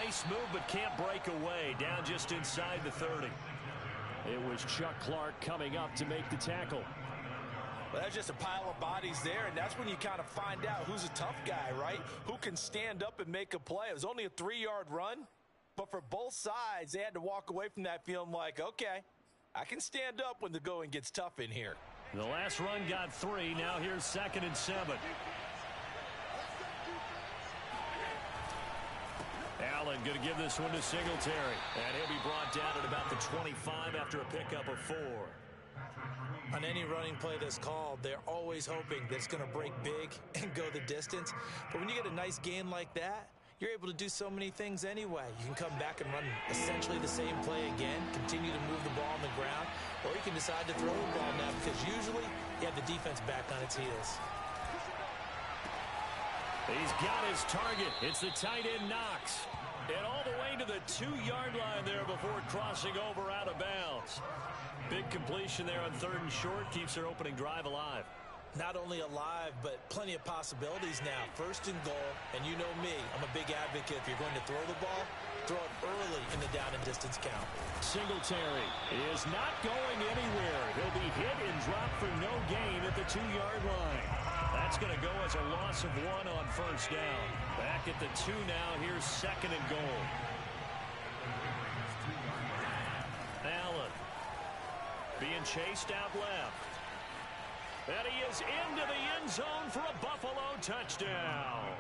Nice move, but can't break away. Down just inside the 30. It was Chuck Clark coming up to make the tackle. Well, that's just a pile of bodies there, and that's when you kind of find out who's a tough guy, right? Who can stand up and make a play. It was only a 3-yard run, but for both sides, they had to walk away from that feeling like, okay, I can stand up when the going gets tough in here. The last run got 3. Now here's 2nd and 7. Allen going to give this one to Singletary. And he'll be brought down at about the 25 after a pickup of 4. On any running play that's called, they're always hoping that it's going to break big and go the distance. But when you get a nice gain like that, you're able to do so many things anyway. You can come back and run essentially the same play again, continue to move the ball on the ground, or you can decide to throw the ball now because usually you have the defense back on its heels. He's got his target. It's the tight end Knox. And all the way to the 2-yard line there before crossing over out of bounds. Big completion there on 3rd and short. Keeps their opening drive alive. Not only alive, but plenty of possibilities now. 1st and goal, and you know me, I'm a big advocate. If you're going to throw the ball, throw it early in the down and distance count. Singletary is not going anywhere. He'll be hit and dropped for no gain at the 2-yard line. That's going to go as a loss of 1 on 1st down. Back at the 2 now. Here's 2nd and goal. Allen being chased out left. And he is into the end zone for a Buffalo touchdown.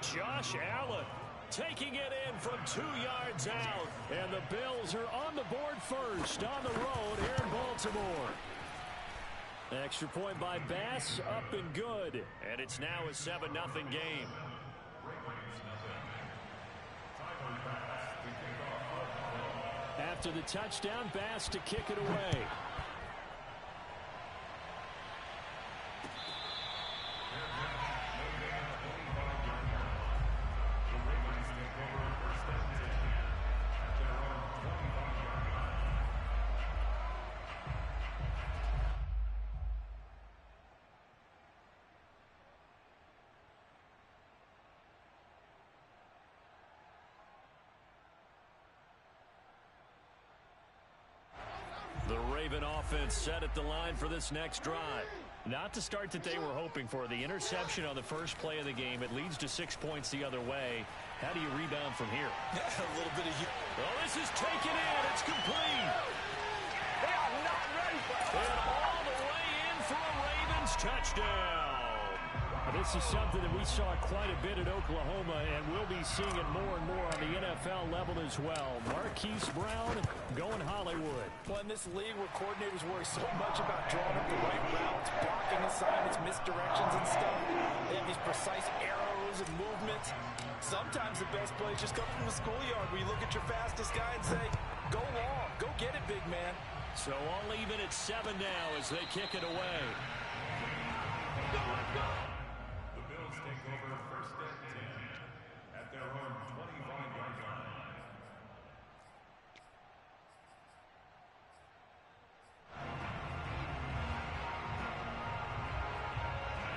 Josh Allen taking it in from 2 yards out. And the Bills are on the board first on the road here in Baltimore. Extra point by Bass, up and good. And it's now a 7-0 game. After the touchdown, Bass to kick it away. The Raven offense set at the line for this next drive. Not the start that they were hoping for. The interception on the first play of the game. It leads to 6 points the other way. How do you rebound from here? A little bit of... Well, this is taken in. It's complete. They are not ready for it. And all the way in for a Ravens touchdown. This is something that we saw quite a bit at Oklahoma, and we'll be seeing it more and more on the NFL level as well. Marquise Brown going Hollywood. Well, in this league where coordinators worry so much about drawing up the right routes, blocking assignments, misdirections and stuff, they have these precise arrows and movements. Sometimes the best plays just come from the schoolyard where you look at your fastest guy and say, go long, go get it, big man. So all even at 7 now as they kick it away. Take over 1st and 10 at their own 25-yard line.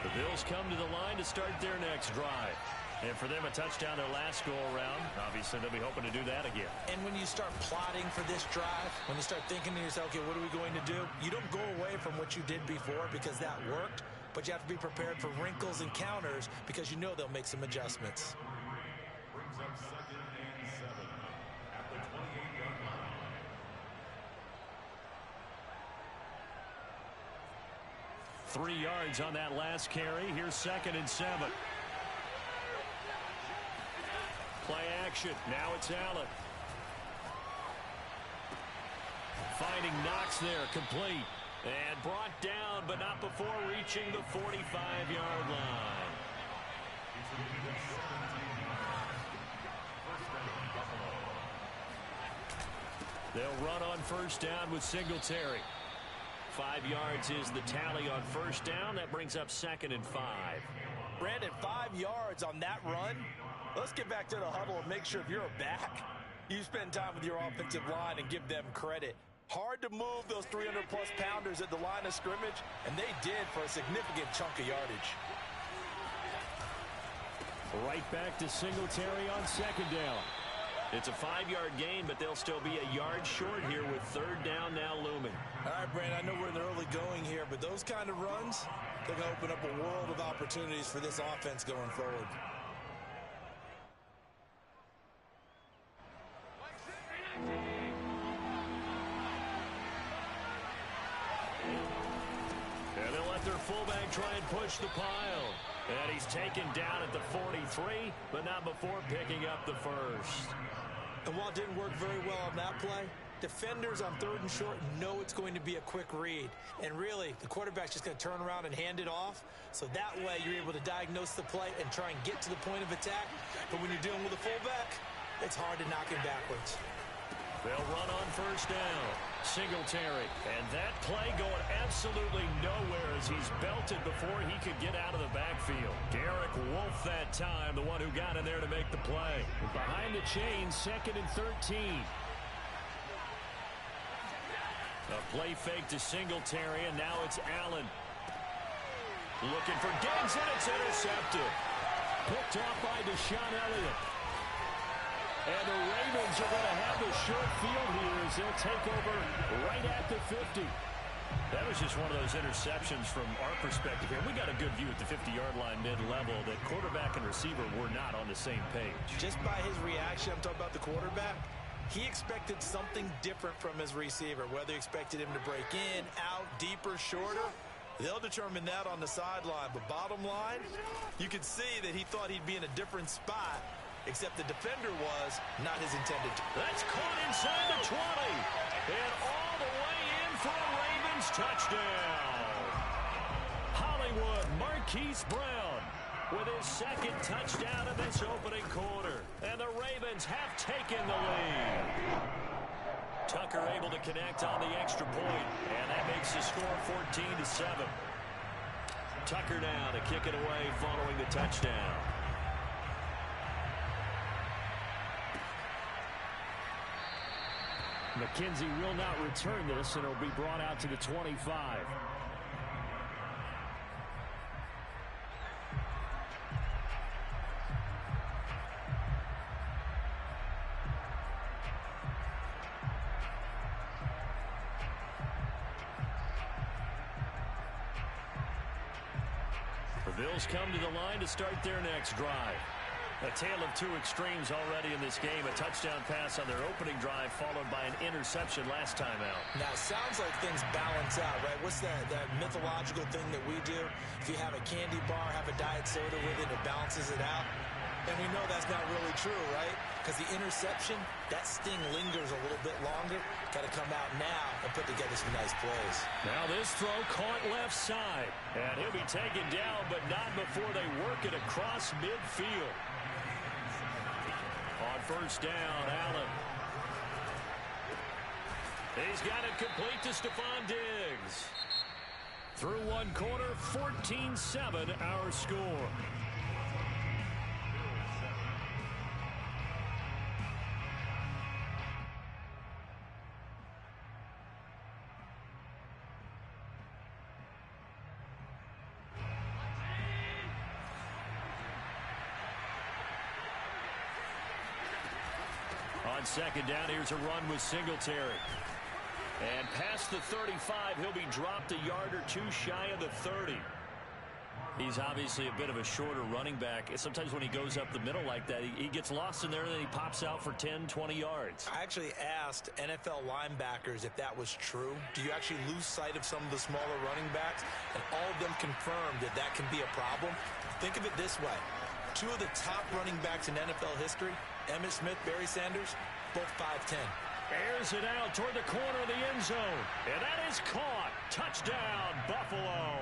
The Bills come to the line to start their next drive. And for them, a touchdown their last go-around. Obviously, they'll be hoping to do that again. And when you start plotting for this drive, when you start thinking to yourself, okay, what are we going to do? You don't go away from what you did before because that worked, but you have to be prepared for wrinkles and counters because you know they'll make some adjustments. Brings up 2nd and 7 at the 28-yard line. Three yards on that last carry. Here's 2nd and 7. Play action. Now it's Allen. Finding Knox there, complete. And brought down, but not before reaching the 45-yard line. They'll run on 1st down with Singletary. 5 yards is the tally on 1st down. That brings up 2nd and 5. Brandon, 5 yards on that run. Let's get back to the huddle and make sure if you're a back, you spend time with your offensive line and give them credit. Hard to move those 300-plus pounders at the line of scrimmage, and they did for a significant chunk of yardage. Right back to Singletary on 2nd down. It's a 5-yard gain, but they'll still be a yard short here with third down now looming. All right, Brandon, I know we're in the early going here, but those kind of runs, they're going to open up a world of opportunities for this offense going forward. And they'll let their fullback try and push the pile. And he's taken down at the 43, but not before picking up the first. And while it didn't work very well on that play, defenders on third and short know it's going to be a quick read. And really, the quarterback's just going to turn around and hand it off. So that way, you're able to diagnose the play and try and get to the point of attack. But when you're dealing with a fullback, it's hard to knock him backwards. They'll run on first down. Singletary. And that play going absolutely nowhere as he's belted before he could get out of the backfield. Garrick Wolf that time, the one who got in there to make the play. Behind the chain, 2nd and 13. A play fake to Singletary, and now it's Allen. Looking for Diggs, and it's intercepted. Picked off by Deshaun Elliott. And the Ravens are going to have the short field here as they'll take over right at the 50. That was just one of those interceptions from our perspective here. We got a good view at the 50-yard line mid-level that quarterback and receiver were not on the same page. Just by his reaction, I'm talking about the quarterback, he expected something different from his receiver, whether he expected him to break in, out, deeper, shorter. They'll determine that on the sideline. But bottom line, you could see that he thought he'd be in a different spot, except the defender was not his intended. That's caught inside the 20. And all the way in for a Ravens touchdown. Hollywood Marquise Brown with his 2nd touchdown in this opening quarter. And the Ravens have taken the lead. Tucker able to connect on the extra point, and that makes the score 14-7. Tucker now to kick it away following the touchdown. McKenzie will not return this, and it'll be brought out to the 25. The Bills come to the line to start their next drive. A tale of two extremes already in this game. A touchdown pass on their opening drive followed by an interception last time out. Now, it sounds like things balance out, right? What's that mythological thing that we do? If you have a candy bar, have a diet soda with it, it balances it out. And we know that's not really true, right? Because the interception, that sting lingers a little bit longer. Got to come out now and put together some nice plays. Now this throw caught left side. And he'll be taken down, but not before they work it across midfield. On first down, Allen. He's got it complete to Stephon Diggs. Through one quarter, 14-7 our score. On second down, here's a run with Singletary. And past the 35, he'll be dropped a yard or two shy of the 30. He's obviously a bit of a shorter running back. Sometimes when he goes up the middle like that, he gets lost in there and then he pops out for 10, 20 yards. I actually asked NFL linebackers if that was true. Do you actually lose sight of some of the smaller running backs? And all of them confirmed that that can be a problem. Think of it this way. Two of the top running backs in NFL history, Emmitt Smith, Barry Sanders, both 5'10". Airs it out toward the corner of the end zone. And that is caught. Touchdown, Buffalo.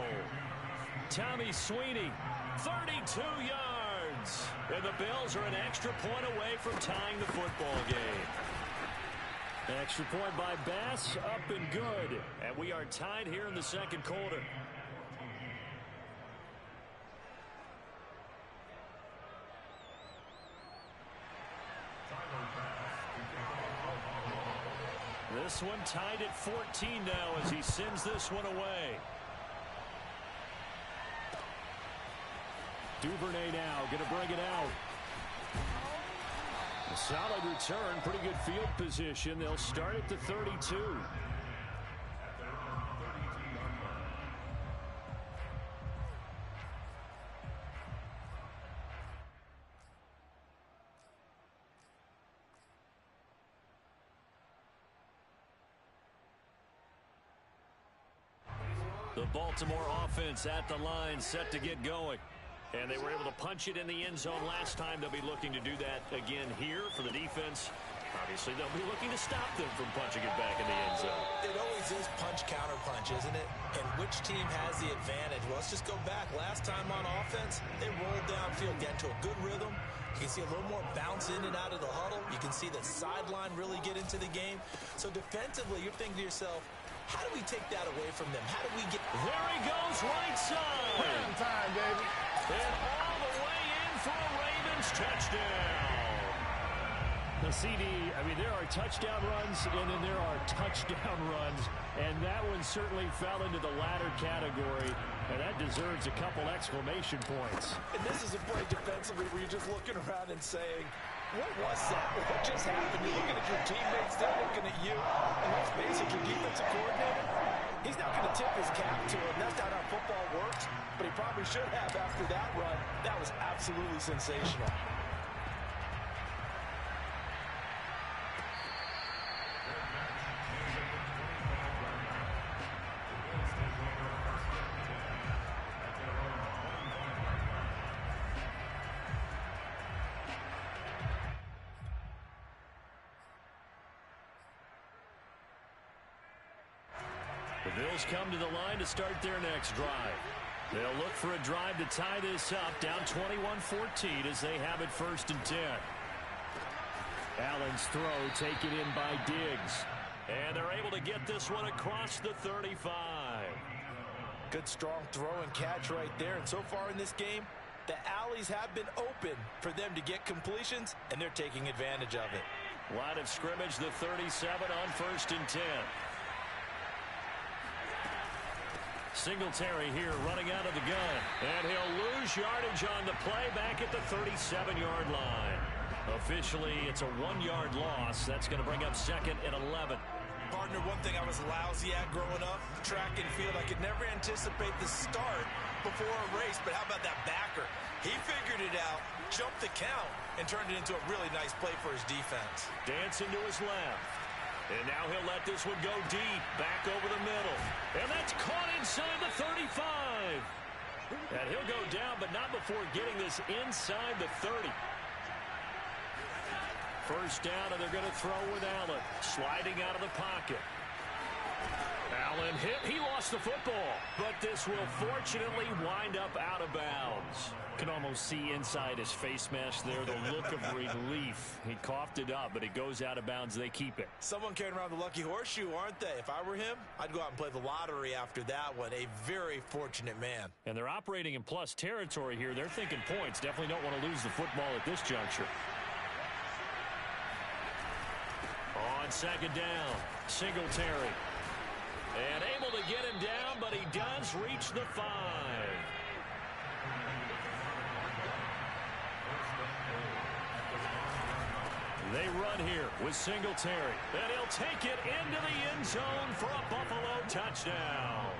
Tommy Sweeney, 32 yards. And the Bills are an extra point away from tying the football game. Extra point by Bass, up and good. And we are tied here in the second quarter. This one tied at 14 now as he sends this one away. Duvernay now going to bring it out. The Solid return, pretty good field position. They'll start at the 32. The Baltimore offense at the line, set to get going. And they were able to punch it in the end zone last time. They'll be looking to do that again here for the defense. Obviously, they'll be looking to stop them from punching it back in the end zone. It always is punch-counter-punch, isn't it? And which team has the advantage? Well, let's just go back. Last time on offense, they rolled downfield, get into a good rhythm. You can see a little more bounce in and out of the huddle. You can see the sideline really get into the game. So defensively, you're thinking to yourself, how do we take that away from them? How do we get... There he goes, right side. Prime time, baby. And all the way in for a Ravens touchdown. The CD, I mean, there are touchdown runs, and then there are touchdown runs, and that one certainly fell into the latter category, and that deserves a couple exclamation points. And this is a play defensively where you're just looking around and saying, what was that? What just happened? You're looking at your teammates, they're looking at you, and let's face it, your defensive coordinator, he's not going to tip his cap to him. That's not how football works, but he probably should have after that run. That was absolutely sensational. The Bills come to the line to start their next drive. They'll look for a drive to tie this up, down 21-14 as they have it 1st and 10. Allen's throw taken in by Diggs. And they're able to get this one across the 35. Good strong throw and catch right there. And so far in this game, the alleys have been open for them to get completions, and they're taking advantage of it. Line of scrimmage, the 37 on 1st and 10. Singletary here running out of the gun. And he'll lose yardage on the play back at the 37-yard line. Officially, it's a 1-yard loss. That's going to bring up 2nd and 11. Partner, one thing I was lousy at growing up, track and field, I could never anticipate the start before a race, but how about that backer? He figured it out, jumped the count, and turned it into a really nice play for his defense. Dancing to his left. And now he'll let this one go deep, back over the middle. And that's caught inside the 35. And he'll go down, but not before getting this inside the 30. First down, and they're going to throw with Allen. Sliding out of the pocket. Allen hit. He lost the football. But this will fortunately wind up out of bounds. Can almost see inside his face mask there, the look of relief. He coughed it up, but it goes out of bounds. They keep it. Someone carrying around the lucky horseshoe, aren't they? If I were him, I'd go out and play the lottery after that one. A very fortunate man. And they're operating in plus territory here. They're thinking points. Definitely don't want to lose the football at this juncture. On 2nd down, Singletary. And able to get him down, but he does reach the 5. They run here with Singletary. And he'll take it into the end zone for a Buffalo touchdown.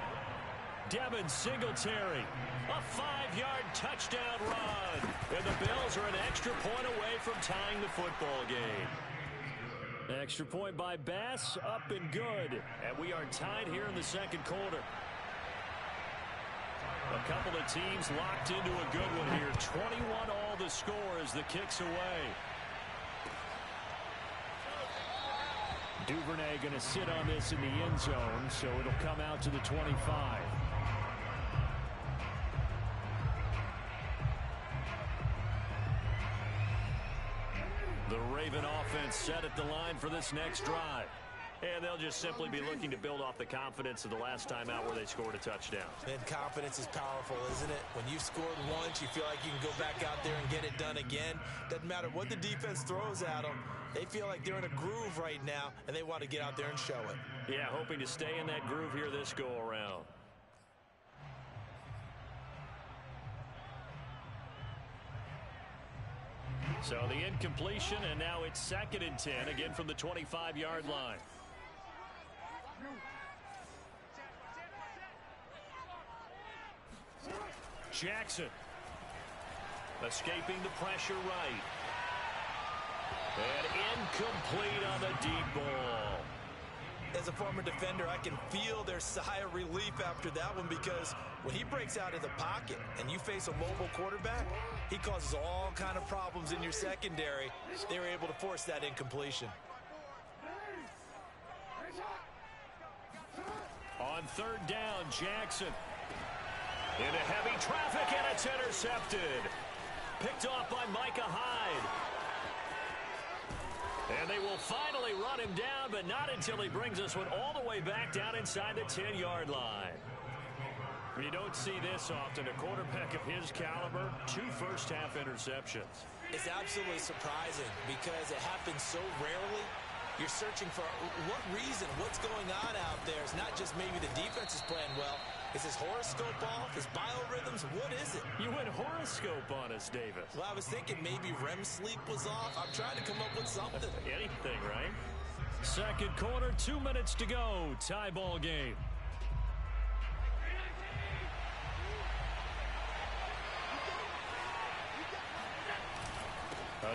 Devin Singletary, a 5-yard touchdown run. And the Bills are an extra point away from tying the football game. Extra point by Bass, up and good. And we are tied here in the 2nd quarter. A couple of teams locked into a good one here. 21 all the score as the kick's away. Duvernay going to sit on this in the end zone, so it'll come out to the 25. The Raven offense set at the line for this next drive. And they'll just simply be looking to build off the confidence of the last time out where they scored a touchdown. And confidence is powerful, isn't it? When you've scored once, you feel like you can go back out there and get it done again. Doesn't matter what the defense throws at them. They feel like they're in a groove right now, and they want to get out there and show it. Yeah, hoping to stay in that groove here this go-around. So the incompletion, and now it's 2nd and 10, again from the 25-yard line. Jackson escaping the pressure right. And incomplete on the deep ball. As a former defender, I can feel their sigh of relief after that one, because when he breaks out of the pocket and you face a mobile quarterback, he causes all kind of problems in your secondary. They were able to force that incompletion. On 3rd down, Jackson into heavy traffic, and it's intercepted. Picked off by Micah Hyde. And they will finally run him down, but not until he brings this one all the way back down inside the 10-yard line. You don't see this often. A quarterback of his caliber, 2 first-half interceptions. It's absolutely surprising because it happens so rarely. You're searching for what reason, what's going on out there. It's not just maybe the defense is playing well. Is his horoscope off? His biorhythms? What is it? You went horoscope on us, Davis. Well, I was thinking maybe REM sleep was off. I'm trying to come up with something. Anything, right? 2nd quarter, 2 minutes to go. Tie ball game.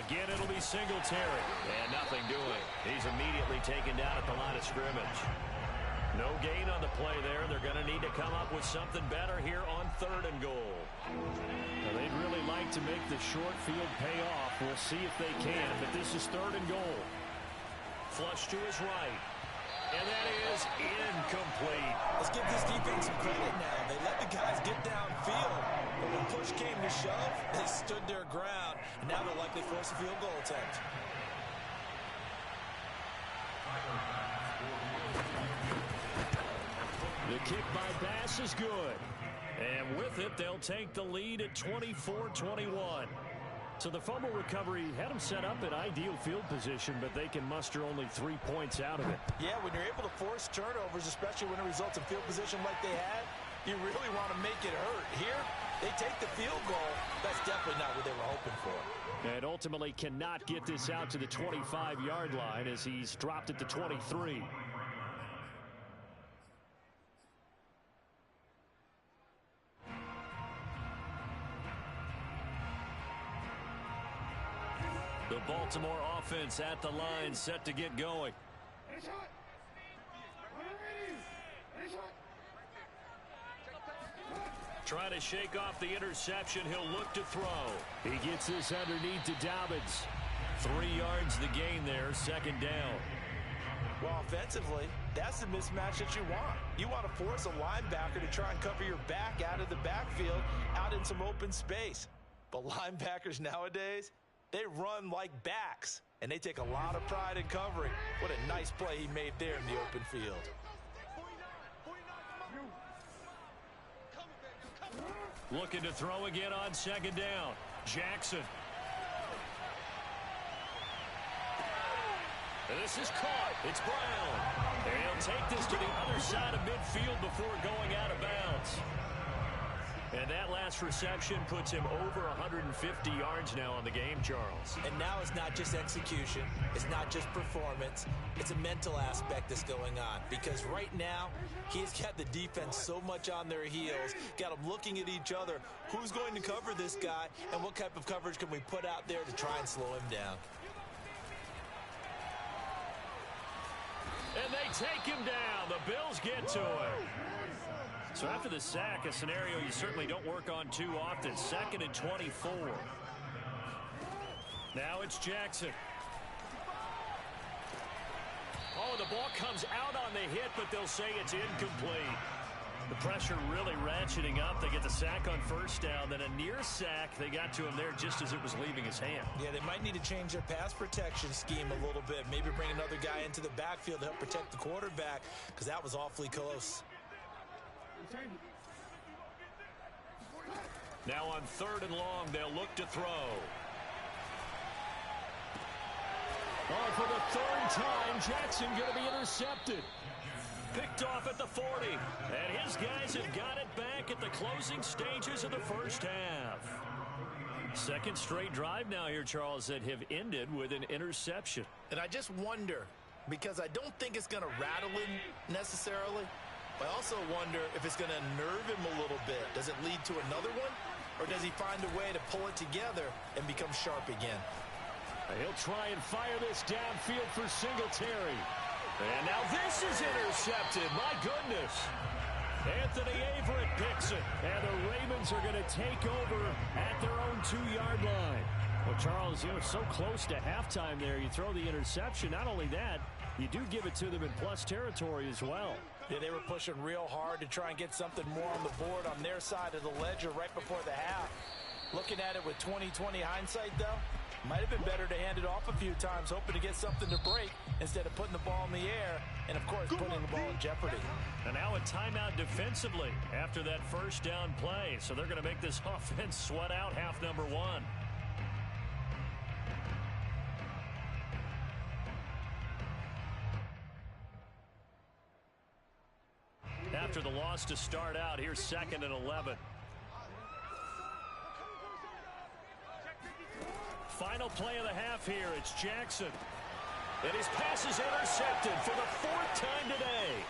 Again, it'll be Singletary. And nothing doing. He's immediately taken down at the line of scrimmage. No gain on the play there. They're going to need to come up with something better here on 3rd and goal. Now, they'd really like to make the short field pay off. We'll see if they can, but this is 3rd and goal. Flush to his right. And that is incomplete. Let's give this defense some credit now. They let the guys get downfield. But when push came to shove, they stood their ground. And now they'll likely force a field goal attempt. The kick by Bass is good. And with it, they'll take the lead at 24-21. So the fumble recovery had them set up in ideal field position, but they can muster only 3 points out of it. Yeah, when you're able to force turnovers, especially when it results in field position like they had, you really want to make it hurt. Here, they take the field goal. That's definitely not what they were hoping for. And ultimately cannot get this out to the 25-yard line as he's dropped it to 23. The Baltimore offense at the line, set to get going. Trying to shake off the interception. He'll look to throw. He gets this underneath to Dobbins. 3 yards the gain there, 2nd down. Well, offensively, that's the mismatch that you want. You want to force a linebacker to try and cover your back out of the backfield, out in some open space. But linebackers nowadays, they run like backs, and they take a lot of pride in covering. What a nice play he made there in the open field. Looking to throw again on 2nd down. Jackson. And this is caught. It's Brown. And he'll take this to the other side of midfield before going out of bounds. And that last reception puts him over 150 yards now on the game, Charles. And now it's not just execution. It's not just performance. It's a mental aspect that's going on. Because right now, he's got the defense so much on their heels, got them looking at each other. Who's going to cover this guy, and what type of coverage can we put out there to try and slow him down? And they take him down. The Bills get to him. So after the sack, a scenario you certainly don't work on too often. 2nd and 24. Now it's Jackson. Oh, the ball comes out on the hit, but they'll say it's incomplete. The pressure really ratcheting up. They get the sack on 1st down, then a near sack. They got to him there just as it was leaving his hand. Yeah, they might need to change their pass protection scheme a little bit. Maybe bring another guy into the backfield to help protect the quarterback, because that was awfully close. Now on 3rd and long, they'll look to throw. Oh, for the 3rd time, Jackson going to be intercepted. Picked off at the 40. And his guys have got it back at the closing stages of the 1st half. Second straight drive now here, Charles, that have ended with an interception. And I just wonder, because I don't think it's going to rattle him necessarily, but I also wonder if it's going to nerve him a little bit. Does it lead to another one? Or does he find a way to pull it together and become sharp again? He'll try and fire this downfield for Singletary. And now this is intercepted. My goodness. Anthony Averett picks it. And the Ravens are going to take over at their own 2-yard line. Well, Charles, you know, so close to halftime there. You throw the interception. Not only that, you do give it to them in plus territory as well. Yeah, they were pushing real hard to try and get something more on the board on their side of the ledger right before the half. Looking at it with 20/20 hindsight, though, might have been better to hand it off a few times, hoping to get something to break instead of putting the ball in the air and, of course, putting the ball in jeopardy. And now a timeout defensively after that first down play. So they're going to make this offense sweat out half number one. After the loss to start out, here's 2nd and 11. Final play of the half here. It's Jackson. And his pass is intercepted for the 4th time today.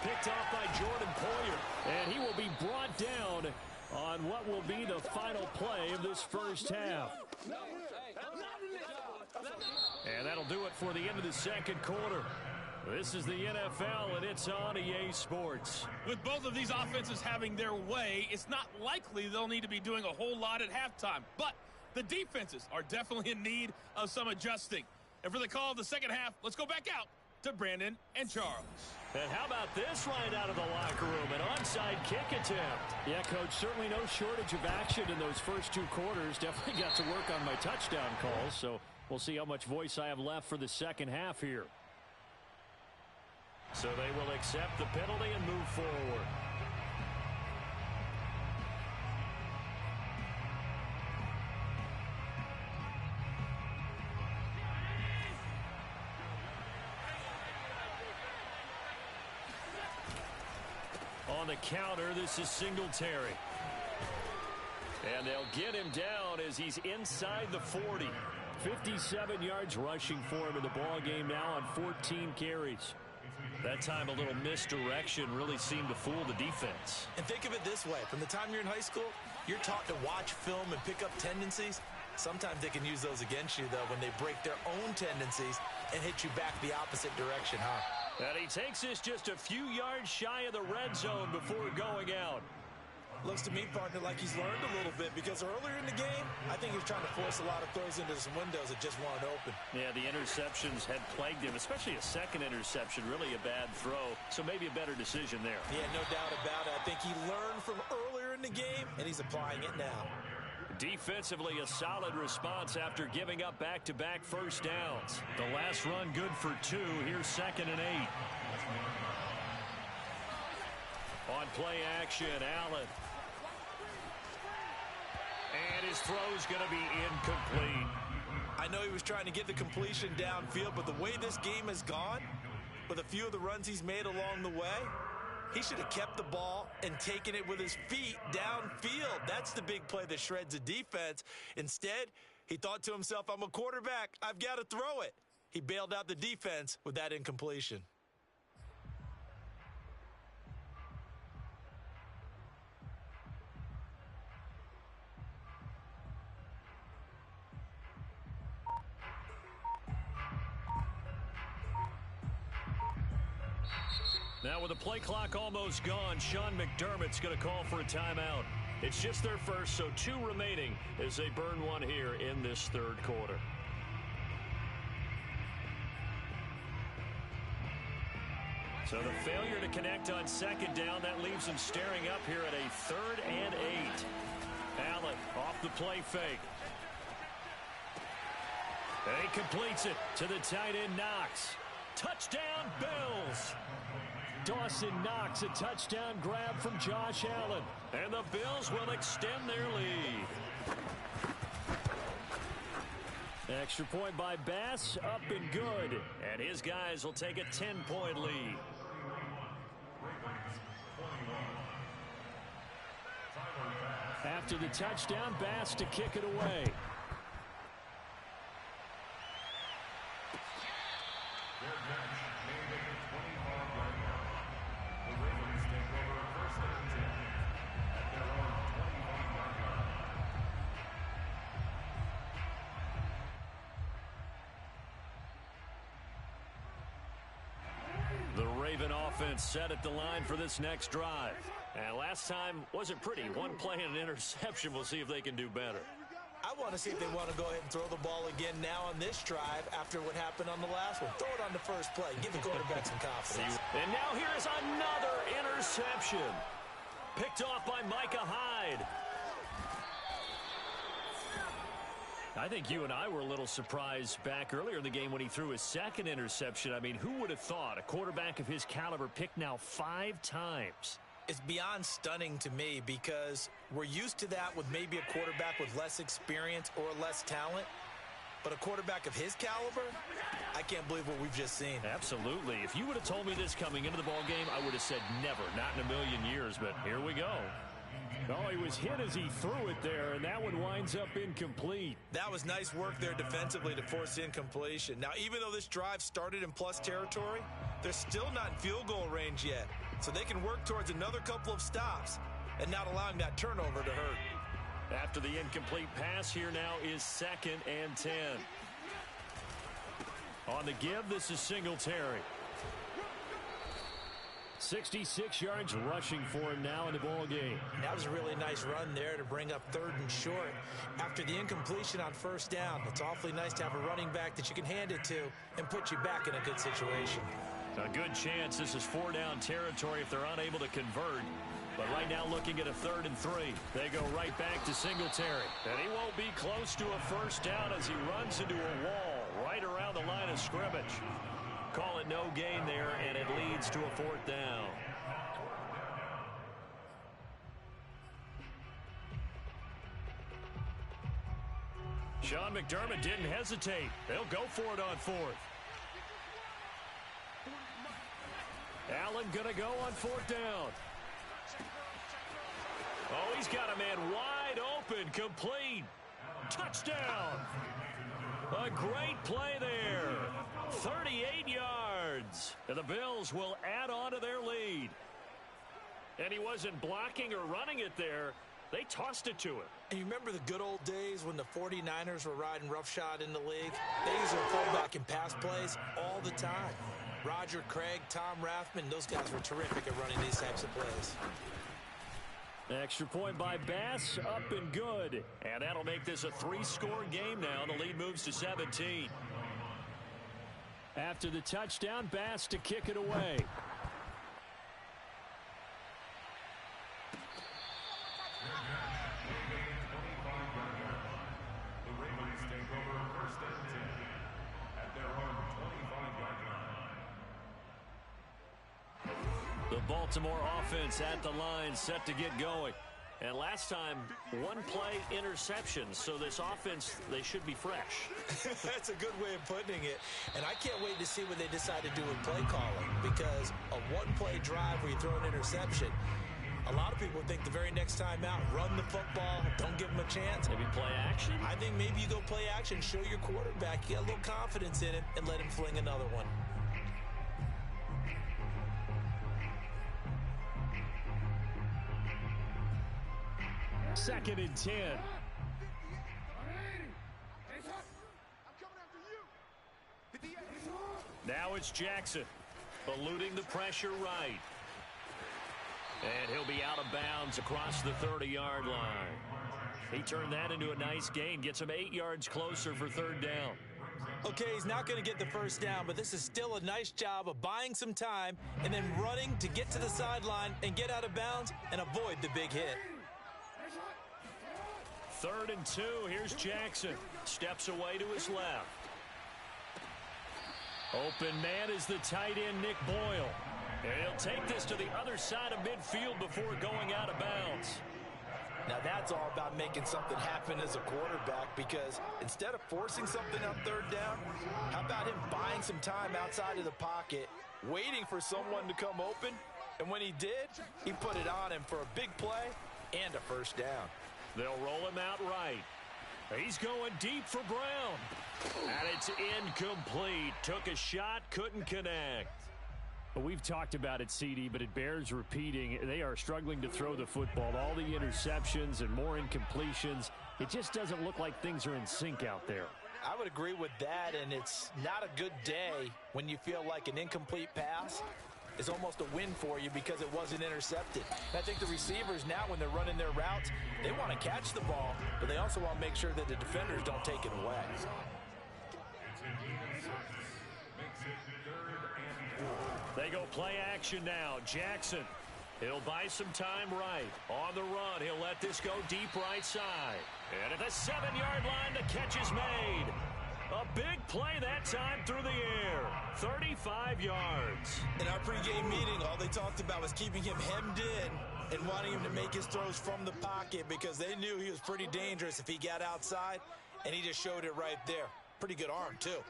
Picked off by Jordan Poyer. And he will be brought down on what will be the final play of this first half. And that'll do it for the end of the second quarter. This is the NFL, and it's on EA Sports. With both of these offenses having their way, it's not likely they'll need to be doing a whole lot at halftime. But the defenses are definitely in need of some adjusting. And for the call of the second half, let's go back out to Brandon and Charles. And how about this right out of the locker room? An onside kick attempt. Yeah, Coach, certainly no shortage of action in those first 2 quarters. Definitely got to work on my touchdown calls, so we'll see how much voice I have left for the second half here. So they will accept the penalty and move forward. On the counter, this is Singletary. And they'll get him down as he's inside the 40. 57 yards rushing for him in the ball game now on 14 carries. That time a little misdirection really seemed to fool the defense. And think of it this way. From the time you're in high school, you're taught to watch film and pick up tendencies. Sometimes they can use those against you, though, when they break their own tendencies and hit you back the opposite direction, huh? And he takes this just a few yards shy of the red zone before going out. Looks to me, partner, like he's learned a little bit, because earlier in the game, I think he was trying to force a lot of throws into some windows that just weren't open. Yeah, the interceptions had plagued him, especially a second interception, really a bad throw, so maybe a better decision there. Yeah, no doubt about it. I think he learned from earlier in the game, and he's applying it now. Defensively, a solid response after giving up back-to-back first downs. The last run good for 2. Here's 2nd and 8. On play action, Allen. And his throw's going to be incomplete. I know he was trying to get the completion downfield, but the way this game has gone, with a few of the runs he's made along the way, he should have kept the ball and taken it with his feet downfield. That's the big play that shreds a defense. Instead, he thought to himself, I'm a quarterback. I've got to throw it. He bailed out the defense with that incompletion. Now with the play clock almost gone, Sean McDermott's going to call for a timeout. It's just their first, so 2 remaining as they burn one here in this third quarter. So the failure to connect on second down, that leaves them staring up here at a 3rd and 8. Allen off the play fake. And he completes it to the tight end, Knox. Touchdown, Bills! Dawson Knox, a touchdown grab from Josh Allen. And the Bills will extend their lead. Extra point by Bass, up and good. And his guys will take a 10-point lead. After the touchdown, Bass to kick it away. The Raven offense set at the line for this next drive. And last time wasn't pretty. One play and an interception. We'll see if they can do better. I want to see if they want to go ahead and throw the ball again now on this drive after what happened on the last one. Throw it on the first play. Give the quarterback some confidence. And now here is another interception. Picked off by Micah Hyde. I think you and I were a little surprised back earlier in the game when he threw his second interception. I mean, who would have thought a quarterback of his caliber picked now 5 times? It's beyond stunning to me because we're used to that with maybe a quarterback with less experience or less talent. But a quarterback of his caliber, I can't believe what we've just seen. Absolutely. If you would have told me this coming into the ball game, I would have said never, not in a million years. But here we go. Oh, he was hit as he threw it there, and that one winds up incomplete. That was nice work there defensively to force incompletion. Now, even though this drive started in plus territory, they're still not in field goal range yet. So they can work towards another couple of stops and not allowing that turnover to hurt. After the incomplete pass, here now is 2nd and 10. On the give, this is Singletary. 66 yards rushing for him now in the ball game. That was a really nice run there to bring up 3rd and short. After the incompletion on 1st down, it's awfully nice to have a running back that you can hand it to and put you back in a good situation. A good chance this is 4-down territory if they're unable to convert. But right now looking at a 3rd and 3. They go right back to Singletary. And he won't be close to a 1st down as he runs into a wall right around the line of scrimmage. Call it no gain there, and it leads to a 4th down. Sean McDermott didn't hesitate. They'll go for it on 4th. Allen going to go on 4th down. Oh, he's got a man wide open, complete. Touchdown. A great play there. 38 yards. And the Bills will add on to their lead. And he wasn't blocking or running it there. They tossed it to him. And you remember the good old days when the 49ers were riding roughshod in the league? They used their fullback in pass plays all the time. Roger Craig, Tom Rathman, those guys were terrific at running these types of plays. Extra point by Bass, up and good. And that'll make this a 3-score game now. The lead moves to 17. After the touchdown, Bass to kick it away. The Ravens take over 1st and 10 at their own 25-yard line. The Baltimore offense at the line, set to get going. And last time, 1-play interception. So this offense, they should be fresh. That's a good way of putting it. And I can't wait to see what they decide to do with play calling. Because a 1-play drive where you throw an interception, a lot of people think the very next time out, run the football, don't give them a chance. Maybe play action? I think maybe you go play action, show your quarterback, you got a little confidence in him, and let him fling another one. Second and 10. Now it's Jackson, eluding the pressure right. And he'll be out of bounds across the 30-yard line. He turned that into a nice gain, gets him 8 yards closer for 3rd down. Okay, he's not going to get the 1st down, but this is still a nice job of buying some time and then running to get to the sideline and get out of bounds and avoid the big hit. 3rd and 2. Here's Jackson. Steps away to his left. Open man is the tight end, Nick Boyle. And he'll take this to the other side of midfield before going out of bounds. Now that's all about making something happen as a quarterback, because instead of forcing something on 3rd down, how about him buying some time outside of the pocket, waiting for someone to come open, and when he did, he put it on him for a big play and a 1st down. They'll roll him out right. He's going deep for Brown. And it's incomplete. Took a shot, couldn't connect. Well, we've talked about it, CD, but it bears repeating. They are struggling to throw the football. All the interceptions and more incompletions. It just doesn't look like things are in sync out there. I would agree with that, and it's not a good day when you feel like an incomplete pass is almost a win for you because it wasn't intercepted. And I think the receivers now, when they're running their routes, they want to catch the ball, but they also want to make sure that the defenders don't take it away. They go play action now. Jackson, he'll buy some time right. On the run, he'll let this go deep right side. And at the 7-yard line, the catch is made. A big play that time through the air. 35 yards. In our pregame meeting, all they talked about was keeping him hemmed in and wanting him to make his throws from the pocket because they knew he was pretty dangerous if he got outside, and he just showed it right there. Pretty good arm, too.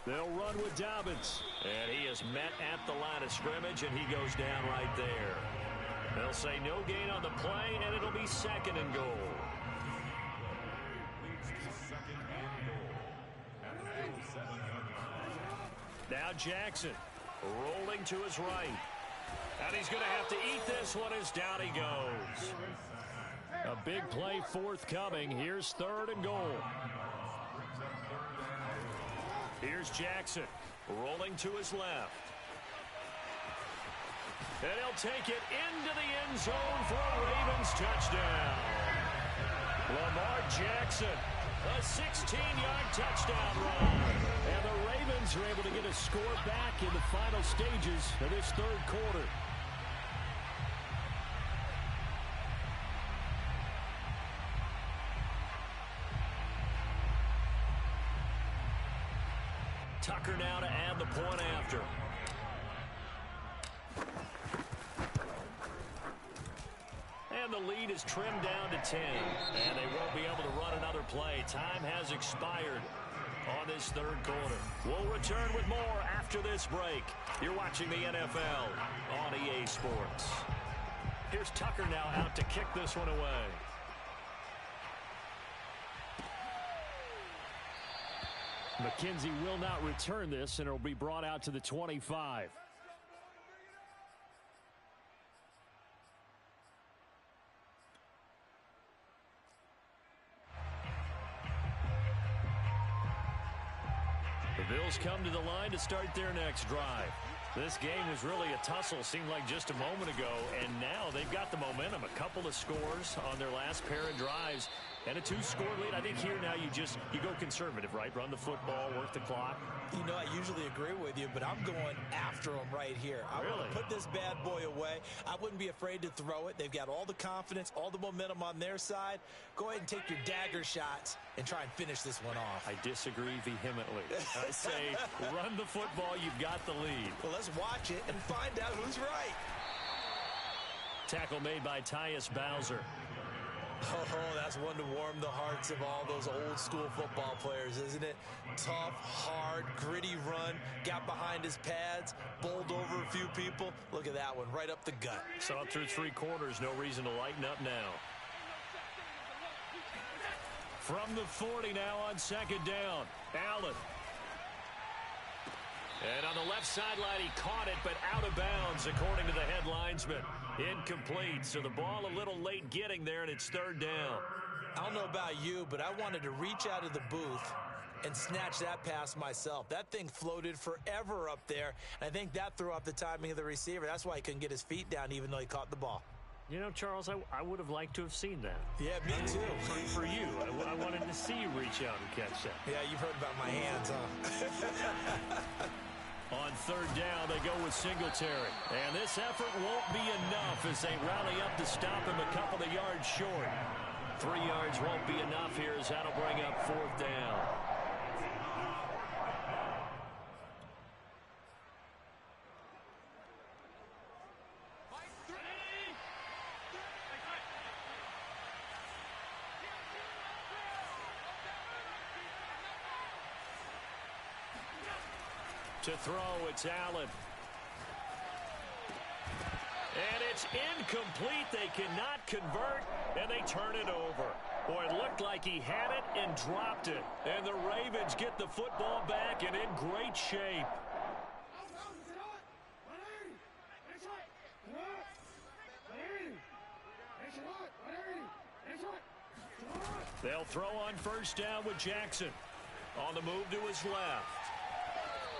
They'll run with Dobbins. And he is met at the line of scrimmage, and he goes down right there. They'll say no gain on the play, and it'll be 2nd and goal. Now Jackson rolling to his right. And he's going to have to eat this one as down he goes. A big play forthcoming. Here's 3rd and goal. Here's Jackson rolling to his left. And he'll take it into the end zone for a Ravens touchdown. Lamar Jackson, a 16-yard touchdown run. And the Ravens are able to get a score back in the final stages of this 3rd quarter. Tucker now to add the point after. And the lead is trimmed down to 10. And they won't be able to run another play. Time has expired on this 3rd quarter. We'll return with more after this break. You're watching the NFL on EA Sports. Here's Tucker now out to kick this one away. McKenzie will not return this, and it will be brought out to the 25. The Bills come to the line to start their next drive. This game was really a tussle, seemed like just a moment ago, and now they've got the momentum. A couple of scores on their last pair of drives and a 2-score lead. I think here now you go conservative, right? Run the football, work the clock. You know, I usually agree with you, but I'm going after them right here. I want to put this bad boy away. I wouldn't be afraid to throw it. They've got all the confidence, all the momentum on their side. Go ahead and take your dagger shots and try and finish this one off. I disagree vehemently. I say run the football. You've got the lead. Well, let's watch it and find out who's right. Tackle made by Tyus Bowser. Oh, that's one to warm the hearts of all those old school football players, isn't it? Tough, hard, gritty run, got behind his pads, bowled over a few people. Look at that one, right up the gut. Saw it through 3 quarters, no reason to lighten up now. From the 40 now on 2nd down, Allen. And on the left sideline, he caught it, but out of bounds, according to the head linesman. Incomplete, so the ball a little late getting there, and it's 3rd down. I don't know about you, but I wanted to reach out of the booth and snatch that pass myself. That thing floated forever up there, and I think that threw off the timing of the receiver. That's why he couldn't get his feet down, even though he caught the ball. You know, Charles, I would have liked to have seen that. Yeah, me too. For you, I wanted to see you reach out and catch that. Yeah, you've heard about my hands, huh? On 3rd down, they go with Singletary. And this effort won't be enough as they rally up to stop him a couple of yards short. 3 yards won't be enough here as that'll bring up 4th down. To throw, it's Allen. It's incomplete. They cannot convert, and they turn it over. Boy, it looked like he had it and dropped it. And the Ravens get the football back and in great shape. They'll throw on first down with Jackson. On the move to his left.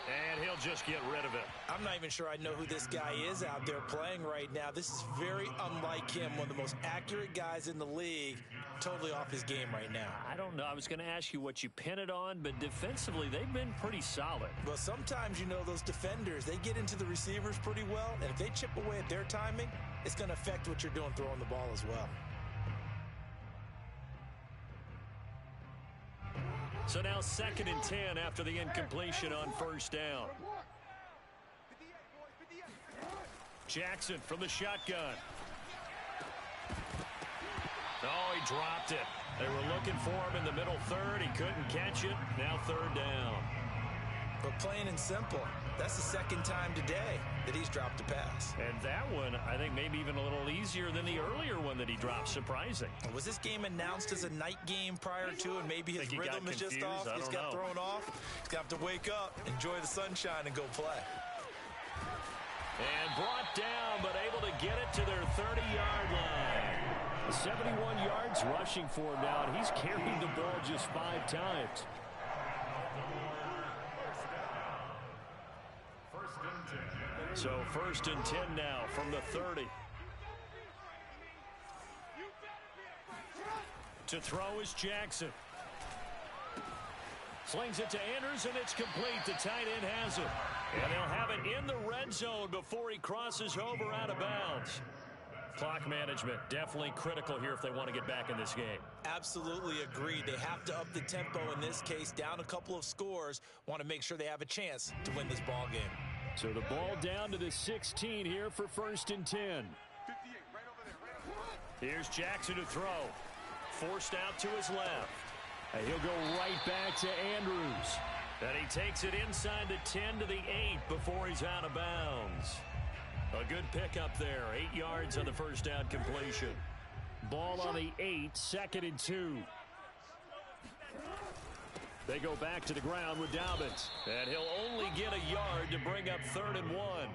And he'll just get rid of it. I'm not even sure I know who this guy is out there playing right now. This is very unlike him, one of the most accurate guys in the league. Totally off his game right now. I don't know. I was going to ask you what you pin it on, but defensively, they've been pretty solid. Well, sometimes, you know, those defenders, they get into the receivers pretty well, and if they chip away at their timing, it's going to affect what you're doing throwing the ball as well. So now 2nd and 10 after the incompletion on first down. Jackson from the shotgun. Oh, he dropped it. They were looking for him in the middle third. He couldn't catch it. Now 3rd down. But plain and simple, that's the 2nd time today that he's dropped a pass. And that one, I think, maybe even a little easier than the earlier one that he dropped. Surprising. Was this game announced as a night game prior to, and maybe his rhythm is just off? He's got thrown off. He's got to have to wake up, enjoy the sunshine, and go play. And brought down, but able to get it to their 30-yard line. 71 yards rushing for him now, and he's carried the ball just 5 times. So 1st and 10 now from the 30. To throw is Jackson. Slings it to Andrews, and it's complete. The tight end has it. And they'll have it in the red zone before he crosses over out of bounds. Clock management definitely critical here if they want to get back in this game. Absolutely agreed. They have to up the tempo in this case. Down a couple of scores. Want to make sure they have a chance to win this ball game. So the ball down to the 16 here for 1st and 10. Here's Jackson to throw. Forced out to his left. And he'll go right back to Andrews. And he takes it inside the 10 to the 8 before he's out of bounds. A good pickup there. 8 yards on the first down completion. Ball on the 8, 2nd and 2. They go back to the ground with Dobbins. And he'll only get a yard to bring up 3rd and 1.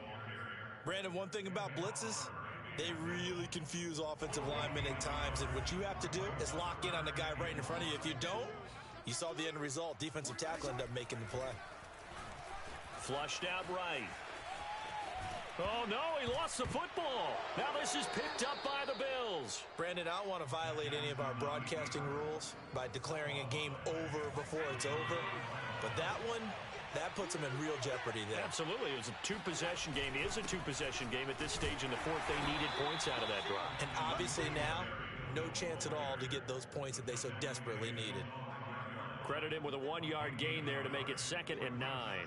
Brandon, one thing about blitzes, they really confuse offensive linemen at times. And what you have to do is lock in on the guy right in front of you. If you don't, you saw the end result. Defensive tackle ended up making the play. Flushed out right. Oh, no, he lost the football. Now this is picked up by the Bills. Brandon, I don't want to violate any of our broadcasting rules by declaring a game over before it's over. But that one, that puts them in real jeopardy there. Absolutely. It was a 2-possession game. It is a 2-possession game at this stage in the 4th. They needed points out of that drive. And obviously now, no chance at all to get those points that they so desperately needed. Credit him with a 1-yard gain there to make it 2nd and 9.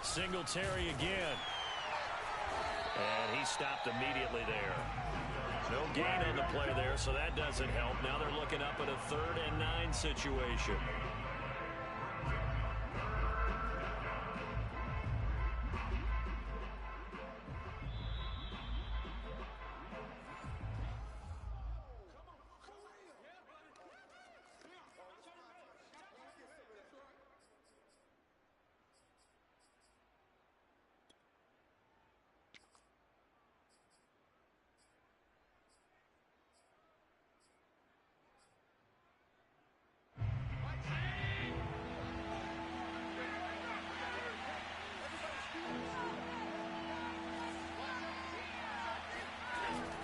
Singletary again. And he stopped immediately there. No gain on the play there, so that doesn't help. Now they're looking up at a 3rd and 9 situation.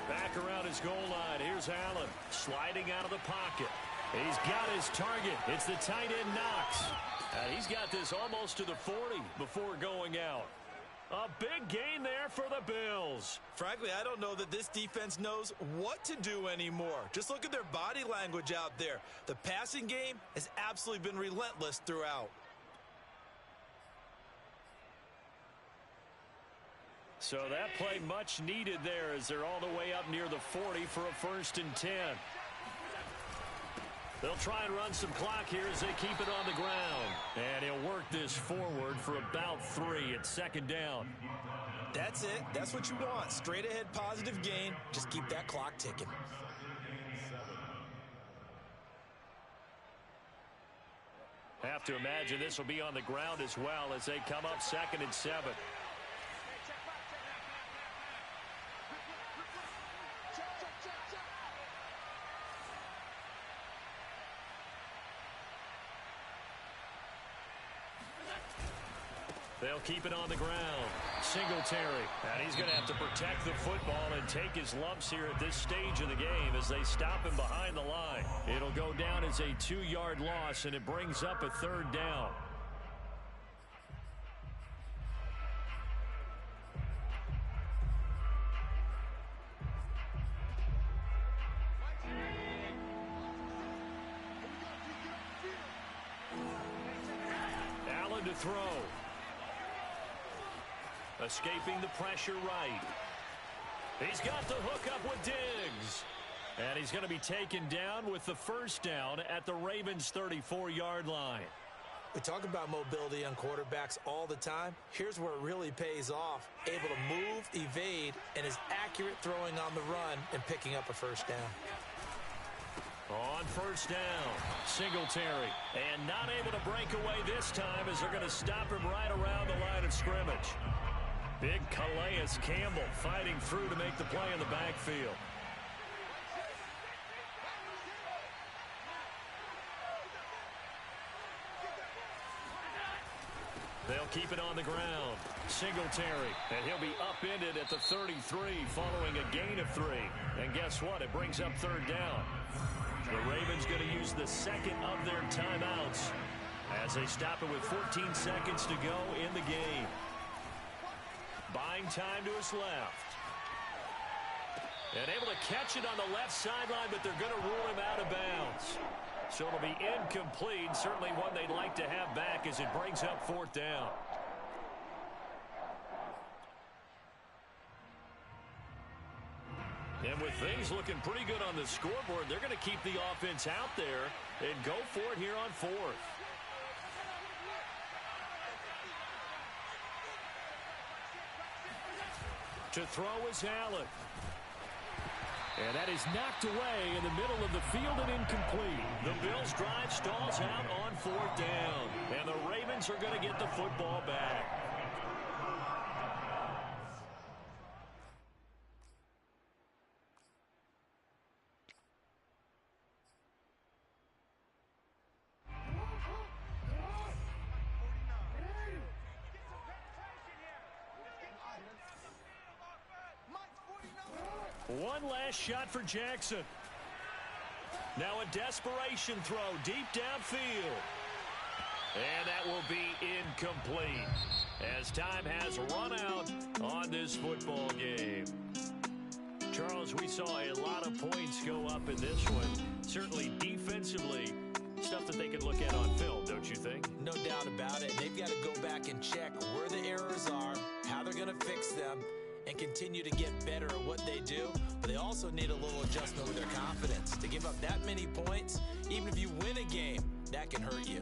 Back around his goal line. Here's Allen sliding out of the pocket. He's got his target. It's the tight end Knox. And he's got this almost to the 40 before going out. A big gain there for the Bills. Frankly, I don't know that this defense knows what to do anymore. Just look at their body language out there. The passing game has absolutely been relentless throughout. So that play much needed there as they're all the way up near the 40 for a 1st and 10. They'll try and run some clock here as they keep it on the ground. And he'll work this forward for about 3 at 2nd down. That's it. That's what you want. Straight ahead positive gain. Just keep that clock ticking. Have to imagine this will be on the ground as well as they come up 2nd and 7. They'll keep it on the ground. Singletary. And he's going to have to protect the football and take his lumps here at this stage of the game as they stop him behind the line. It'll go down as a 2-yard loss, and it brings up a 3rd down. Allen to throw. Escaping the pressure right. He's got the hook up with Diggs. And he's going to be taken down with the 1st down at the Ravens' 34-yard line. We talk about mobility on quarterbacks all the time. Here's where it really pays off. Able to move, evade, and is accurate throwing on the run and picking up a 1st down. On 1st down, Singletary. And not able to break away this time as they're going to stop him right around the line of scrimmage. Big Calais Campbell fighting through to make the play in the backfield. They'll keep it on the ground. Singletary, and he'll be upended at the 33 following a gain of 3. And guess what? It brings up 3rd down. The Ravens going to use the 2nd of their timeouts as they stop it with 14 seconds to go in the game. Buying time to his left. And able to catch it on the left sideline, but they're going to rule him out of bounds. So it'll be incomplete. Certainly one they'd like to have back as it brings up 4th down. And with things looking pretty good on the scoreboard, they're going to keep the offense out there and go for it here on 4th. To throw is Allen. And that is knocked away in the middle of the field and incomplete. The Bills' drive stalls out on 4th down. And the Ravens are going to get the football back. One last shot for Jackson. Now a desperation throw deep downfield. And that will be incomplete as time has run out on this football game. Charles, we saw a lot of points go up in this one. Certainly defensively, stuff that they could look at on film, don't you think? No doubt about it. They've got to go back and check where the errors are, how they're going to fix them, and continue to get better at what they do. But they also need a little adjustment with their confidence. To give up that many points, even if you win a game, that can hurt you.